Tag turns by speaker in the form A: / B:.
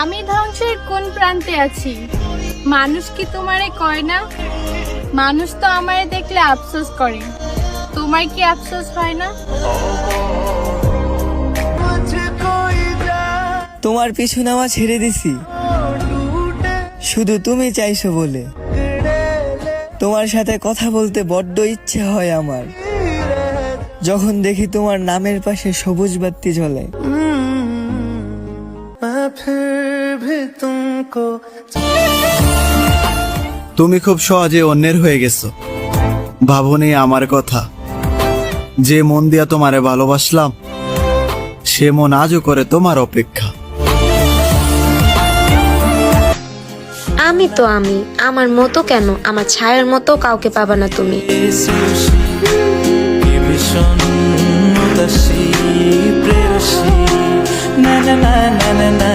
A: আমি ধ্বংসের কোন প্রান্তে আছি? মানুষ কি তোমারে কয় না? মানুষ তো আমারে দেখলে আফসোস করে, তোমার কি আফসোস হয় না?
B: তোমার পিছু নেওয়া ছেড়ে দিছি শুধু তুমি চাইছো বলে। তোমার সাথে কথা বলতে বড্ড ইচ্ছে হয় আমার, যখন দেখি তোমার নামের পাশে সবুজ বাতি জ্বলে।
C: তুমি খুব সহজে অন্যের হয়ে গেছো, ভাবনি আমার কথা। যে মন দিয়া তোমারে ভালোবাসলাম, সে মন আজও করে তোমার অপেক্ষা।
D: আমি তো আমি, আমার মতো কেন, আমার ছায়ার মতো কাউকে পাবা না তুমি।
E: ভীষণ উদাসী প্রেয়সী, না না না না না না।